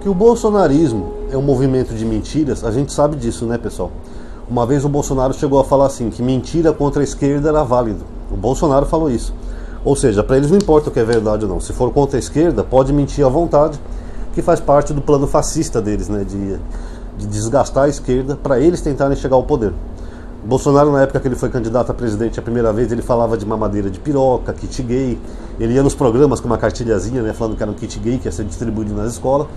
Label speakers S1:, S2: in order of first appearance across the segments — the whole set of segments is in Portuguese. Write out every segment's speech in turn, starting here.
S1: Que o bolsonarismo é um movimento de mentiras, a gente sabe disso, né, pessoal? Uma vez o Bolsonaro chegou a falar assim, que mentira contra a esquerda era válido. O Bolsonaro falou isso. Ou seja, para eles não importa o que é verdade ou não. Se for contra a esquerda, pode mentir à vontade, que faz parte do plano fascista deles, né, de desgastar a esquerda para eles tentarem chegar ao poder. Bolsonaro, na época que ele foi candidato a presidente a primeira vez, ele falava de mamadeira de piroca, kit gay. Ele ia nos programas com uma cartilhazinha, né, falando que era um kit gay que ia ser distribuído nas escolas,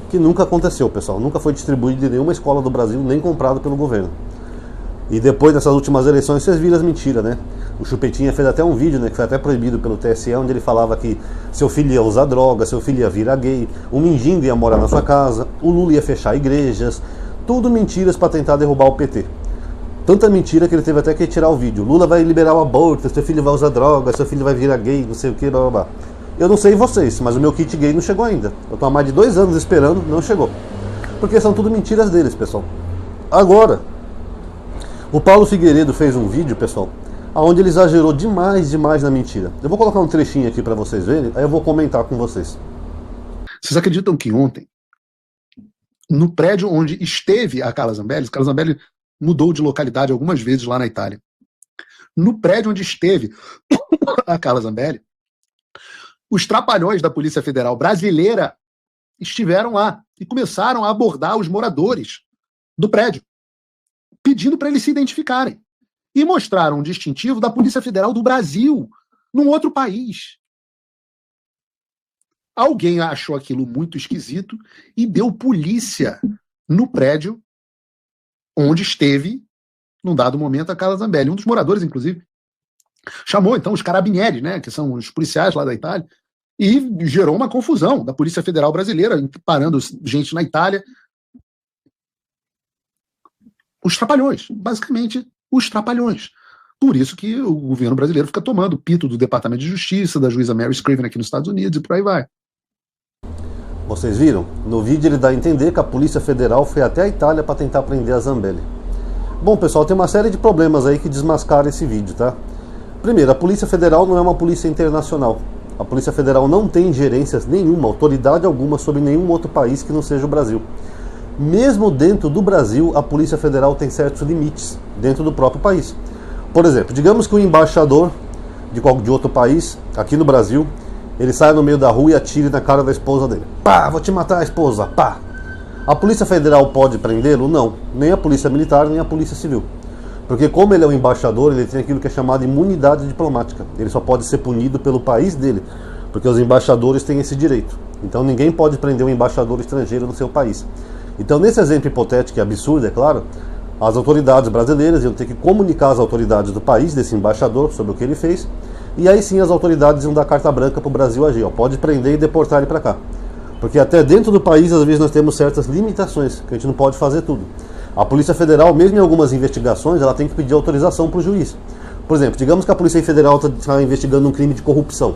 S1: que nunca aconteceu, pessoal. Nunca foi distribuído em nenhuma escola do Brasil, nem comprado pelo governo. E depois dessas últimas eleições, vocês viram as mentiras, né? O Chupetinha fez até um vídeo, né, que foi até proibido pelo TSE, onde ele falava que seu filho ia usar droga, seu filho ia virar gay, o mendigo ia morar na sua casa, o Lula ia fechar igrejas. Tudo mentiras para tentar derrubar o PT. Tanta mentira que ele teve até que tirar o vídeo. Lula vai liberar o aborto, seu filho vai usar droga, seu filho vai virar gay, não sei o que, blá blá blá. Eu não sei vocês, mas o meu kit gay não chegou ainda. Eu estou há mais de 2 anos esperando, não chegou. Porque são tudo mentiras deles, pessoal. Agora, o Paulo Figueiredo fez um vídeo, pessoal, onde ele exagerou demais na mentira. Eu vou colocar um trechinho aqui para vocês verem, aí eu vou comentar com vocês.
S2: Vocês acreditam que ontem, no prédio onde esteve a Carla Zambelli mudou de localidade algumas vezes lá na Itália. No prédio onde esteve a Carla Zambelli, os trapalhões da Polícia Federal brasileira estiveram lá e começaram a abordar os moradores do prédio, pedindo para eles se identificarem. E mostraram um distintivo da Polícia Federal do Brasil, num outro país. Alguém achou aquilo muito esquisito e deu polícia no prédio onde esteve, num dado momento, a Carla Zambelli. Um dos moradores, inclusive, chamou, então, os carabinieri, né, que são os policiais lá da Itália, e gerou uma confusão da Polícia Federal brasileira, parando gente na Itália. Os trapalhões, basicamente, os trapalhões. Por isso que o governo brasileiro fica tomando o pito do Departamento de Justiça, da juíza Mary Scriven aqui nos Estados Unidos, e por aí vai.
S1: Vocês viram? No vídeo ele dá a entender que a Polícia Federal foi até a Itália para tentar prender a Zambelli. Bom, pessoal, tem uma série de problemas aí que desmascaram esse vídeo, tá? Primeiro, a Polícia Federal não é uma polícia internacional. A Polícia Federal não tem ingerências nenhuma, autoridade alguma sobre nenhum outro país que não seja o Brasil. Mesmo dentro do Brasil, a Polícia Federal tem certos limites dentro do próprio país. Por exemplo, digamos que o embaixador de outro país, aqui no Brasil, ele sai no meio da rua e atire na cara da esposa dele. Pá, vou te matar, a esposa, pá. A Polícia Federal pode prendê-lo? Não. Nem a Polícia Militar, nem a Polícia Civil. Porque como ele é um embaixador, ele tem aquilo que é chamado de imunidade diplomática. Ele só pode ser punido pelo país dele, porque os embaixadores têm esse direito. Então ninguém pode prender um embaixador estrangeiro no seu país. Então nesse exemplo hipotético, que é absurdo, é claro, as autoridades brasileiras iam ter que comunicar às autoridades do país, desse embaixador, sobre o que ele fez, e aí sim as autoridades iam dar carta branca para o Brasil agir. Ó, pode prender e deportar ele para cá. Porque até dentro do país, às vezes, nós temos certas limitações, que a gente não pode fazer tudo. A Polícia Federal, mesmo em algumas investigações, ela tem que pedir autorização para o juiz. Por exemplo, digamos que a Polícia Federal está investigando um crime de corrupção.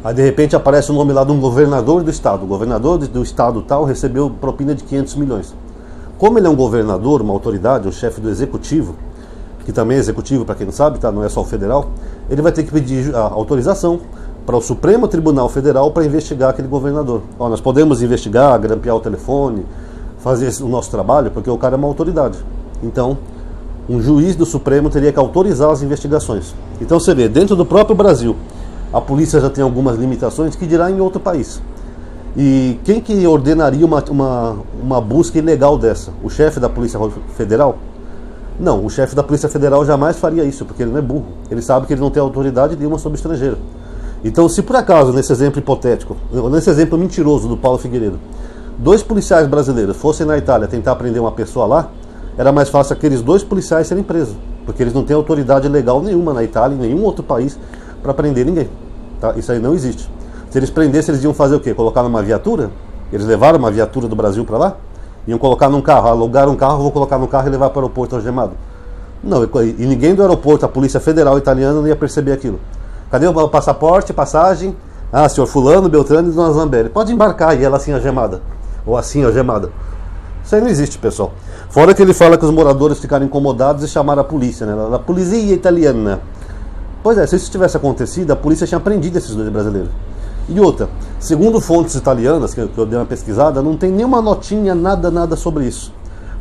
S1: Aí de repente aparece o nome lá de um governador do estado. O governador do estado tal recebeu propina de 500 milhões. Como ele é um governador, uma autoridade, um chefe do executivo, que também é executivo, para quem não sabe, tá? Não é só o federal, ele vai ter que pedir a autorização para o Supremo Tribunal Federal para investigar aquele governador. Ó, nós podemos investigar, grampear o telefone, fazer o nosso trabalho, porque o cara é uma autoridade. Então, um juiz do Supremo teria que autorizar as investigações. Então você vê, dentro do próprio Brasil, a polícia já tem algumas limitações que dirá em outro país. E quem que ordenaria uma busca ilegal dessa? O chefe da Polícia Federal? Não, o chefe da Polícia Federal jamais faria isso, porque ele não é burro. Ele sabe que ele não tem autoridade nenhuma sobre estrangeiro. Então, se por acaso, nesse exemplo hipotético, nesse exemplo mentiroso do Paulo Figueiredo, 2 policiais brasileiros fossem na Itália tentar prender uma pessoa lá, era mais fácil aqueles 2 policiais serem presos, porque eles não têm autoridade legal nenhuma na Itália, em nenhum outro país, para prender ninguém. Tá? Isso aí não existe. Se eles prendessem, eles iam fazer o quê? Colocar numa viatura? Eles levaram uma viatura do Brasil para lá? Iam colocar num carro, alugaram um carro, vou colocar no carro e levar para o aeroporto algemado. Não, e ninguém do aeroporto, a Polícia Federal italiana, não ia perceber aquilo. Cadê o passaporte, passagem? Ah, senhor fulano, Beltrano e dona Zambelli. Pode embarcar, e ela assim algemada. Ou assim algemada. Isso aí não existe, pessoal. Fora que ele fala que os moradores ficaram incomodados e chamaram a polícia, né? A polícia italiana. Pois é, se isso tivesse acontecido, a polícia tinha prendido esses 2 brasileiros. E outra, Segundo fontes italianas, que eu dei uma pesquisada, não tem nenhuma notinha, nada sobre isso.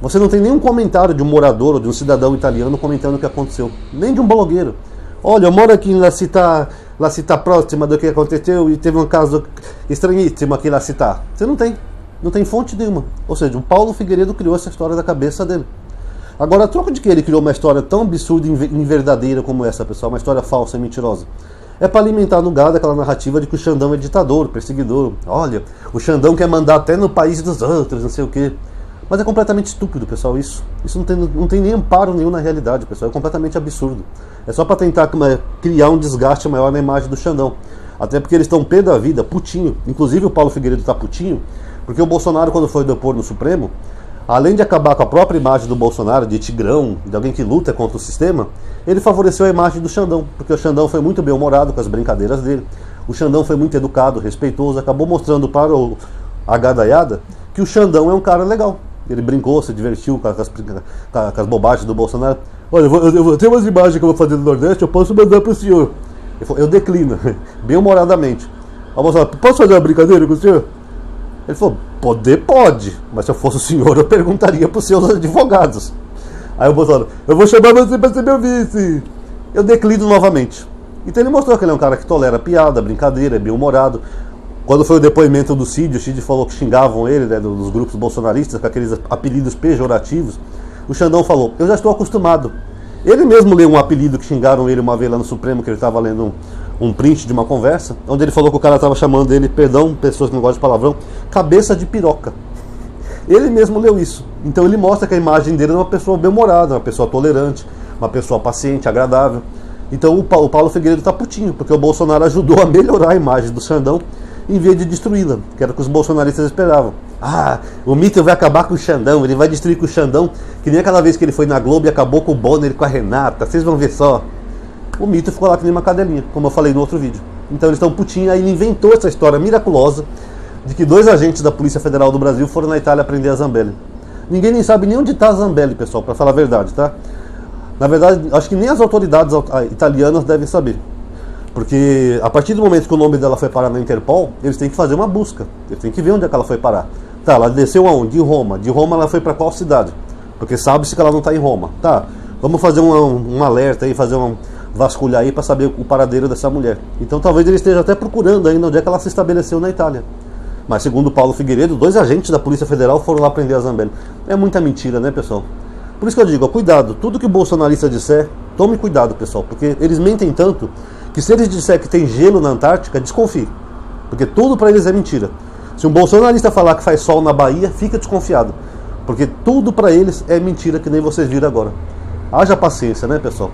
S1: Você não tem nenhum comentário de um morador ou de um cidadão italiano comentando o que aconteceu. Nem de um blogueiro. Olha, eu moro aqui na città próxima do que aconteceu e teve um caso estranhíssimo aqui na città. Você não tem. Não tem fonte nenhuma. Ou seja, o Paulo Figueiredo criou essa história da cabeça dele. Agora, a troco de que ele criou uma história tão absurda e inverdadeira como essa, pessoal, uma história falsa e mentirosa, é para alimentar no gado aquela narrativa de que o Xandão é ditador, perseguidor. Olha, o Xandão quer mandar até no país dos outros, não sei o quê. Mas é completamente estúpido, pessoal, isso. Isso não tem nem amparo nenhum na realidade, pessoal. É completamente absurdo. É só para tentar criar um desgaste maior na imagem do Xandão. Até porque eles estão pé da vida, putinho. Inclusive o Paulo Figueiredo está putinho, porque o Bolsonaro, quando foi depor no Supremo, além de acabar com a própria imagem do Bolsonaro, de tigrão, de alguém que luta contra o sistema, ele favoreceu a imagem do Xandão, porque o Xandão foi muito bem-humorado com as brincadeiras dele, o Xandão foi muito educado, respeitoso, acabou mostrando para a gadaiada que o Xandão é um cara legal. Ele brincou, se divertiu com as bobagens do Bolsonaro. Olha, eu tenho umas imagens que eu vou fazer no Nordeste, eu posso mandar para o senhor. Eu declino, bem-humoradamente. O Bolsonaro, posso fazer uma brincadeira com o senhor? Ele falou, pode, mas se eu fosse o senhor, eu perguntaria para os seus advogados. Aí o Bolsonaro, eu vou chamar você para ser meu vice. Eu declino novamente. Então ele mostrou que ele é um cara que tolera piada, brincadeira, é bem-humorado. Quando foi o depoimento do Cid, o Cid falou que xingavam ele, né, dos grupos bolsonaristas, com aqueles apelidos pejorativos. O Xandão falou, eu já estou acostumado. Ele mesmo leu um apelido que xingaram ele uma vez lá no Supremo, que ele estava lendo um print de uma conversa, onde ele falou que o cara estava chamando ele, perdão, pessoas que não gostam de palavrão, cabeça de piroca. Ele mesmo leu isso. Então ele mostra que a imagem dele é uma pessoa bem-humorada, uma pessoa tolerante, uma pessoa paciente, agradável. Então o Paulo Figueiredo está putinho, porque o Bolsonaro ajudou a melhorar a imagem do Xandão, em vez de destruí-la, que era o que os bolsonaristas esperavam. Ah, o mito vai acabar com o Xandão, ele vai destruir com o Xandão, que nem aquela vez que ele foi na Globo e acabou com o Bonner e com a Renata, vocês vão ver só. O mito ficou lá que nem uma cadelinha, como eu falei no outro vídeo. Então eles estão putinhos, aí ele inventou essa história miraculosa de que 2 agentes da Polícia Federal do Brasil foram na Itália prender a Zambelli. Ninguém nem sabe nem onde está a Zambelli, pessoal, para falar a verdade, tá? Na verdade, acho que nem as autoridades italianas devem saber. Porque a partir do momento que o nome dela foi parar na Interpol, eles têm que fazer uma busca. Eles têm que ver onde é que ela foi parar. Tá, ela desceu aonde? De Roma. De Roma ela foi para qual cidade? Porque sabe-se que ela não está em Roma. Tá, vamos fazer um alerta aí, fazer um vasculhar aí para saber o paradeiro dessa mulher. Então talvez ele esteja até procurando ainda onde é que ela se estabeleceu na Itália. Mas segundo Paulo Figueiredo, 2 agentes da Polícia Federal foram lá prender a Zambelli. É muita mentira, né, pessoal? Por isso que eu digo, ó, cuidado, tudo que o bolsonarista disser, tome cuidado, pessoal, porque eles mentem tanto que se eles disser que tem gelo na Antártica, desconfie, porque tudo para eles é mentira. Se um bolsonarista falar que faz sol na Bahia, fica desconfiado, porque tudo para eles é mentira, que nem vocês viram agora. Haja paciência, né, pessoal?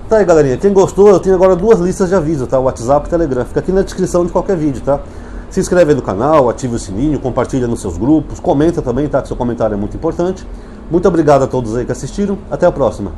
S1: Tá aí, galerinha, quem gostou, eu tenho agora 2 listas de aviso, tá? WhatsApp e Telegram, fica aqui na descrição de qualquer vídeo, tá? Se inscreve aí no canal, ative o sininho, compartilha nos seus grupos, comenta também, tá? Que seu comentário é muito importante. Muito obrigado a todos aí que assistiram, até a próxima.